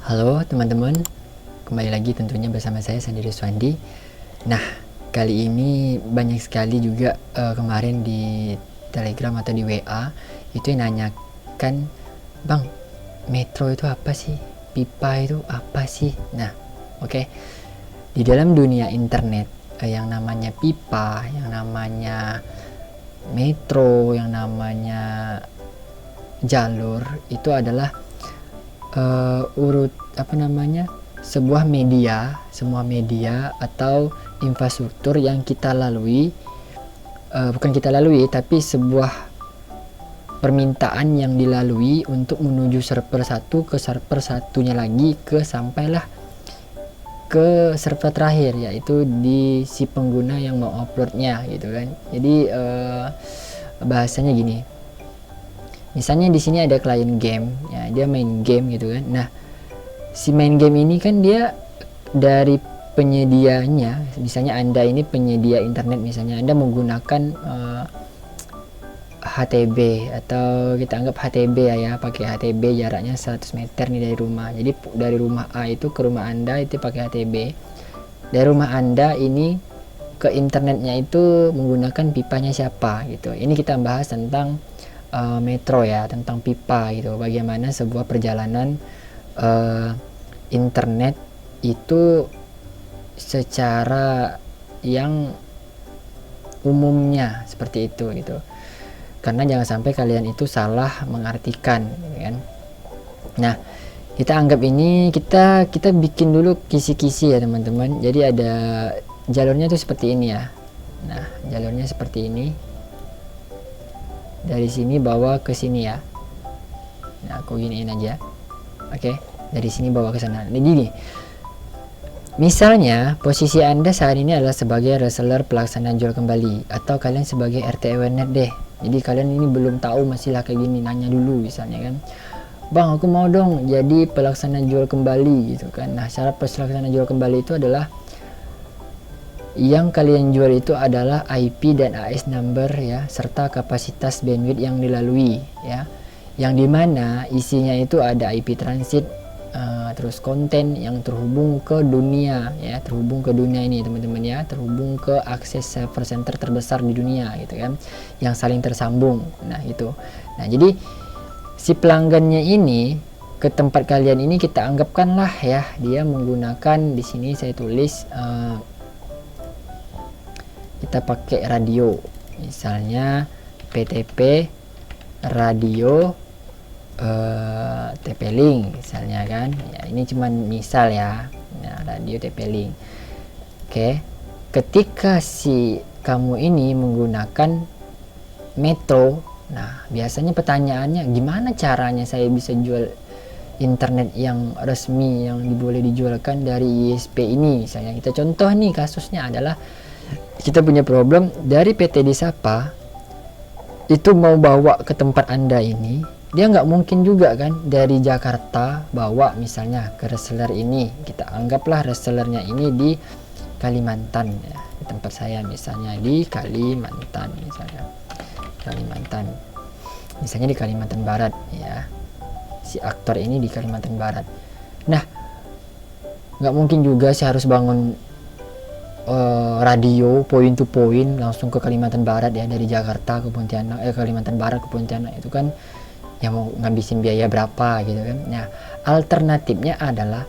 Halo teman-teman, kembali lagi tentunya bersama saya Sandi Riswandi. Nah, kali ini banyak sekali juga kemarin di Telegram atau di WA itu yang nanyakan, Bang, metro itu apa sih? Pipa itu apa sih? Nah, oke. Di dalam dunia internet yang namanya pipa, yang namanya metro, yang namanya jalur itu adalah sebuah semua media atau infrastruktur yang kita lalui, bukan kita lalui tapi sebuah permintaan yang dilalui untuk menuju server satu ke server satunya lagi sampailah ke server terakhir, yaitu di si pengguna yang mau uploadnya gitu kan. Jadi bahasanya gini, misalnya di sini ada klien game, ya dia main game gitu kan. Nah, si main game ini kan dia dari penyedianya, misalnya Anda ini penyedia internet, misalnya Anda menggunakan HTB atau kita anggap HTB ya, pakai HTB jaraknya 100 meter nih dari rumah. Jadi dari rumah A itu ke rumah Anda itu pakai HTB. Dari rumah Anda ini ke internetnya itu menggunakan pipanya siapa gitu. Ini kita bahas tentang metro ya, tentang pipa gitu. Bagaimana sebuah perjalanan internet itu secara yang umumnya seperti itu gitu. Karena jangan sampai kalian itu salah mengartikan gitu kan. Nah, kita anggap ini kita bikin dulu kisi-kisi ya teman-teman. Jadi ada jalurnya tuh seperti ini ya. Nah, jalurnya seperti ini. Dari sini bawa ke sini ya. Nah, aku giniin aja. Oke, dari sini bawa ke sana. Nah, gini. Misalnya, posisi Anda saat ini adalah sebagai reseller pelaksana jual kembali, atau kalian sebagai RTWNet deh. Jadi kalian ini belum tahu, masih lah kayak gini, nanya dulu misalnya kan, Bang, aku mau dong jadi pelaksana jual kembali gitu kan. Nah, cara pelaksana jual kembali itu adalah yang kalian jual itu adalah IP dan AS number ya, serta kapasitas bandwidth yang dilalui ya, yang dimana isinya itu ada IP transit, terus konten yang terhubung ke dunia ya, terhubung ke dunia ini teman-teman ya, terhubung ke akses server center terbesar di dunia gitu kan, yang saling tersambung. Nah itu, nah jadi si pelanggannya ini ke tempat kalian ini kita anggapkanlah ya, dia menggunakan, di sini saya tulis kita pakai radio, misalnya PTP radio TP-Link misalnya kan ya, ini cuman misal ya. Nah, radio TP-Link. Oke, ketika si kamu ini menggunakan metro, nah biasanya pertanyaannya, gimana caranya saya bisa jual internet yang resmi yang boleh dijualkan dari ISP ini? Misalnya kita contoh nih, kasusnya adalah kita punya problem dari PT Disapa itu mau bawa ke tempat Anda ini, dia nggak mungkin juga kan dari Jakarta bawa misalnya ke reseller ini. Kita anggaplah resellernya ini di Kalimantan ya, di tempat saya misalnya di Kalimantan, misalnya di Kalimantan Barat ya, si aktor ini di Kalimantan Barat. Nah, nggak mungkin juga saya harus bangun radio point to point langsung ke Kalimantan Barat ya, dari Jakarta ke Pontianak, Kalimantan Barat ke Pontianak, itu kan yang mau ngabisin biaya berapa gitu kan. Nah, alternatifnya adalah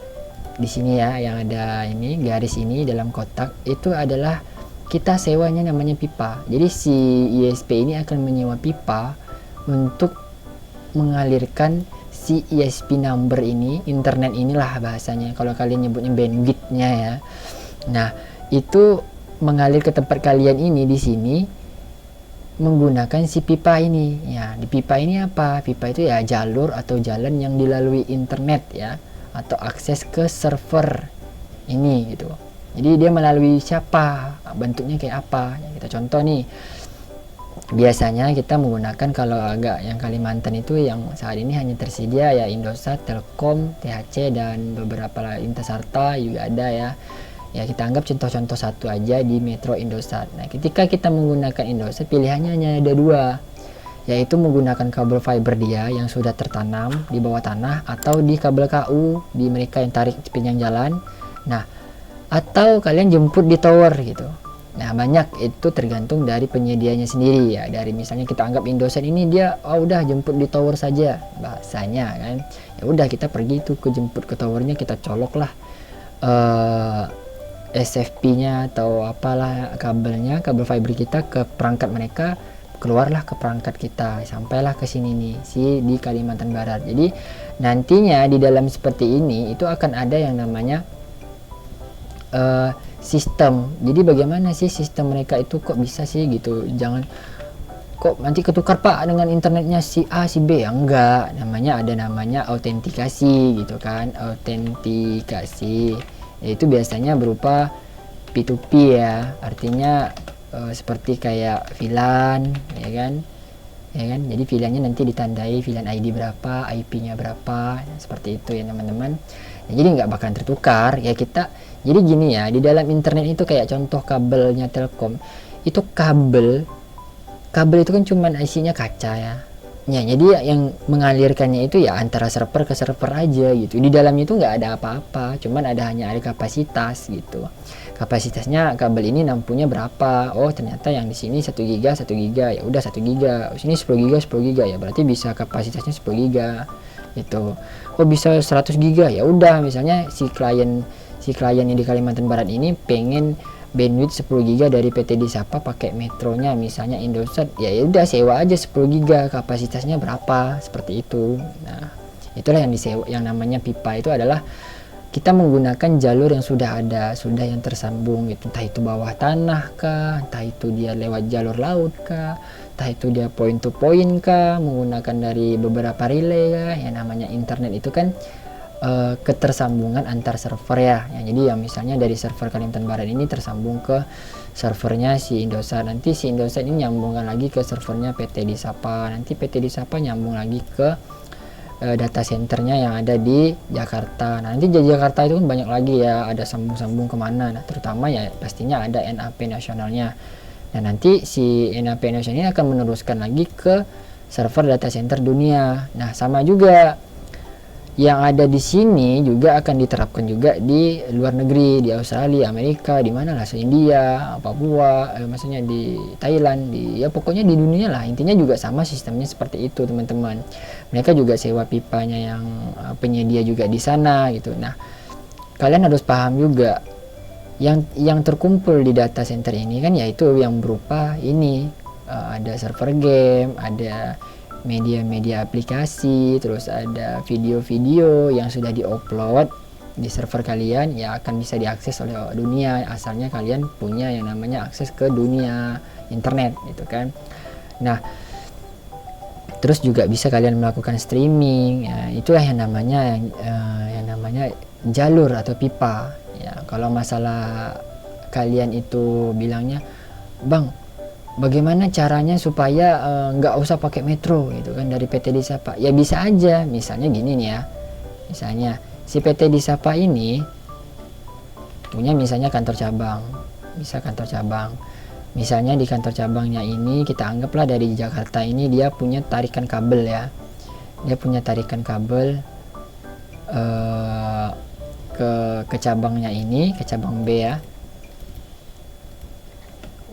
di sini ya, yang ada ini garis ini dalam kotak itu adalah kita sewanya namanya pipa. Jadi si ISP ini akan menyewa pipa untuk mengalirkan si ISP number ini, internet inilah bahasanya, kalau kalian nyebutnya bandwidthnya ya. Nah, itu mengalir ke tempat kalian ini di sini menggunakan si pipa ini ya. Di pipa ini apa? Pipa itu ya jalur atau jalan yang dilalui internet ya, atau akses ke server ini gitu. Jadi dia melalui siapa, bentuknya kayak apa ya, kita contoh nih. Biasanya kita menggunakan, kalau agak yang Kalimantan itu yang saat ini hanya tersedia ya Indosat, Telkom, THC, dan beberapa Intasarta juga ada ya. Ya, kita anggap contoh-contoh satu aja di Metro Indosat. Nah, ketika kita menggunakan Indosat, pilihannya hanya ada dua, yaitu menggunakan kabel fiber dia yang sudah tertanam di bawah tanah atau di kabel KU di mereka yang tarik sepanjang jalan. Nah, atau kalian jemput di tower gitu. Nah, banyak itu tergantung dari penyedianya sendiri ya. Dari misalnya kita anggap Indosat ini dia udah jemput di tower saja bahasanya kan. Ya udah kita pergi itu ke jemput ke towernya, kita colok lah SFP-nya atau apalah kabelnya, kabel fiber kita ke perangkat mereka, keluarlah ke perangkat kita, sampailah ke sini nih di Kalimantan Barat. Jadi nantinya di dalam seperti ini itu akan ada yang namanya sistem. Jadi bagaimana sih sistem mereka itu kok bisa sih gitu, jangan kok nanti ketukar pak dengan internetnya si A si B, ya enggak, ada namanya autentikasi gitu kan. Autentikasi yaitu biasanya berupa P2P ya, artinya seperti kayak VLAN ya kan, jadi VLAN-nya nanti ditandai VLAN ID berapa, IP-nya berapa, seperti itu ya teman-teman. Jadi nggak bakal tertukar ya kita. Jadi gini ya, di dalam internet itu kayak contoh kabelnya Telkom itu, kabel itu kan cuman isinya kaca ya. Jadi yang mengalirkannya itu ya antara server ke server aja gitu. Di dalamnya itu nggak ada apa-apa, cuman hanya ada kapasitas gitu. Kapasitasnya kabel ini nampunya berapa? Oh ternyata yang di sini 1 giga ya udah 1 giga. Sini 10 giga ya berarti bisa kapasitasnya 10 giga gitu. Oh bisa 100 giga ya udah, misalnya si klien yang di Kalimantan Barat ini pengen bandwidth 10 giga dari PT Disapa pakai metronya misalnya Indosat, ya udah sewa aja 10 giga, kapasitasnya berapa, seperti itu. Nah itulah yang disewa, yang namanya pipa itu adalah kita menggunakan jalur yang sudah ada, sudah yang tersambung gitu, entah itu bawah tanah kah, entah itu dia lewat jalur laut kah, entah itu dia point to point kah, menggunakan dari beberapa relay kah. Yang namanya internet itu kan ketersambungan antar server ya. Jadi yang misalnya dari server Kalimantan Barat ini tersambung ke servernya si Indosat, nanti si Indosat ini nyambungkan lagi ke servernya PT Disapa, nanti PT Disapa nyambung lagi ke data centernya yang ada di Jakarta. Nah, nanti di Jakarta itu kan banyak lagi ya, ada sambung-sambung kemana. Nah terutama ya pastinya ada NAP nasionalnya. Nah nanti si NAP nasional ini akan meneruskan lagi ke server data center dunia. Nah sama juga yang ada di sini juga akan diterapkan juga di luar negeri, di Australia, Amerika, di mana lah, India, Papua, maksudnya di Thailand, ya pokoknya di dunia lah. Intinya juga sama sistemnya seperti itu teman-teman. Mereka juga sewa pipanya yang penyedia juga di sana gitu. Nah kalian harus paham juga yang terkumpul di data center ini kan yaitu yang berupa ini, ada server game, ada media-media aplikasi, terus ada video-video yang sudah diupload di server kalian, ya akan bisa diakses oleh dunia, asalnya kalian punya yang namanya akses ke dunia internet gitu kan. Nah terus juga bisa kalian melakukan streaming ya, itulah yang namanya jalur atau pipa ya. Kalau masalah kalian itu bilangnya, bang bagaimana caranya supaya nggak usah pakai metro gitu kan dari PT Disapa, ya bisa aja. Misalnya gini nih ya, misalnya si PT Disapa ini punya misalnya kantor cabang, misalnya di kantor cabangnya ini kita anggaplah dari Jakarta ini dia punya tarikan kabel ya, ke cabangnya ini, ke cabang B ya,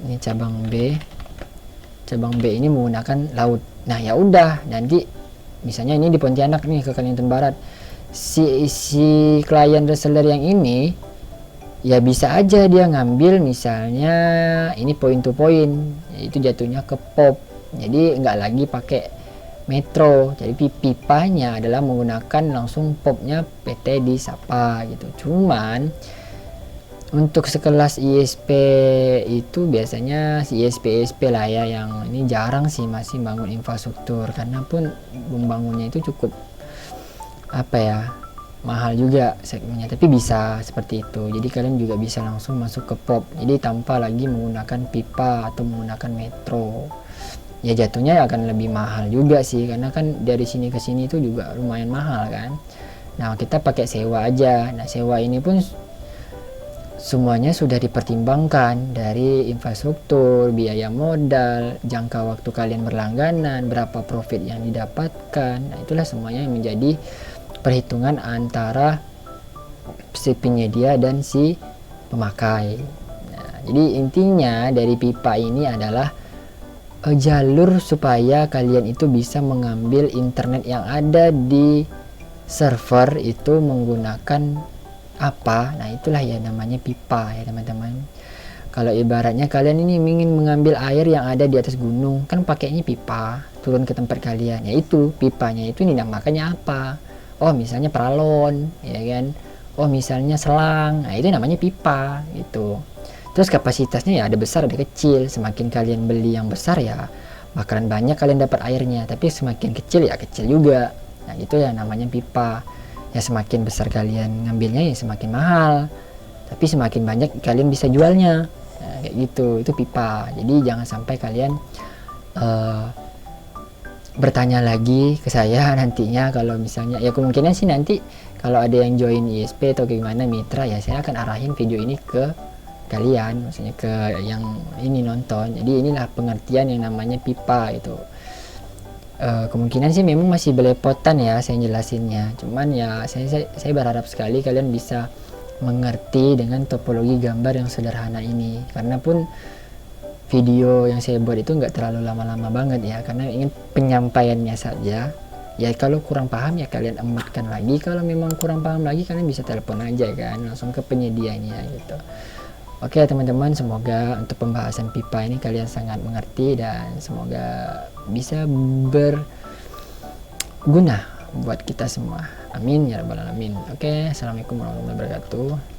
ini cabang B ini menggunakan laut. Nah ya udah, nanti misalnya ini di Pontianak nih ke Kalimantan Barat, si klien reseller yang ini ya bisa aja dia ngambil misalnya ini point to point, itu jatuhnya ke POP, jadi nggak lagi pakai metro. Jadi pipanya adalah menggunakan langsung POP-nya PT Disapa gitu. Cuman untuk sekelas ISP itu biasanya si ISP lah ya, yang ini jarang sih masih bangun infrastruktur, karena pun membangunnya itu cukup mahal juga segmennya, tapi bisa seperti itu. Jadi kalian juga bisa langsung masuk ke POP, jadi tanpa lagi menggunakan pipa atau menggunakan metro. Ya jatuhnya akan lebih mahal juga sih, karena kan dari sini ke sini itu juga lumayan mahal kan. Nah kita pakai sewa aja. Nah sewa ini pun semuanya sudah dipertimbangkan dari infrastruktur, biaya modal, jangka waktu kalian berlangganan, berapa profit yang didapatkan. Nah, itulah semuanya yang menjadi perhitungan antara si penyedia dan si pemakai. Nah, jadi intinya dari pipa ini adalah jalur supaya kalian itu bisa mengambil internet yang ada di server itu menggunakan apa. Nah, itulah ya namanya pipa ya teman-teman. Kalau ibaratnya kalian ini ingin mengambil air yang ada di atas gunung, kan pakainya pipa turun ke tempat kalian. Ya itu pipanya itu dinamakannya apa? Oh, misalnya paralon, ya kan? Oh, misalnya selang. Nah, itu namanya pipa gitu. Terus kapasitasnya ya ada besar ada kecil. Semakin kalian beli yang besar ya bakalan banyak kalian dapat airnya, tapi semakin kecil ya kecil juga. Nah, itu ya namanya pipa. Ya semakin besar kalian ngambilnya ya semakin mahal, tapi semakin banyak kalian bisa jualnya. Nah, kayak gitu, itu pipa. Jadi jangan sampai kalian bertanya lagi ke saya nantinya, kalau misalnya ya kemungkinan sih nanti kalau ada yang join ISP atau gimana mitra ya saya akan arahin video ini ke kalian, maksudnya ke yang ini nonton. Jadi inilah pengertian yang namanya pipa itu. Kemungkinan sih memang masih belepotan ya saya jelasinnya, cuman ya saya berharap sekali kalian bisa mengerti dengan topologi gambar yang sederhana ini, karena pun video yang saya buat itu nggak terlalu lama-lama banget ya, karena ingin penyampaiannya saja. Ya kalau kurang paham ya kalian ematkan lagi, kalau memang kurang paham lagi kalian bisa telepon aja kan langsung ke penyedianya gitu. Oke teman-teman, semoga untuk pembahasan pipa ini kalian sangat mengerti dan semoga bisa berguna buat kita semua. Amin ya rabbal alamin. Oke, assalamualaikum warahmatullahi wabarakatuh.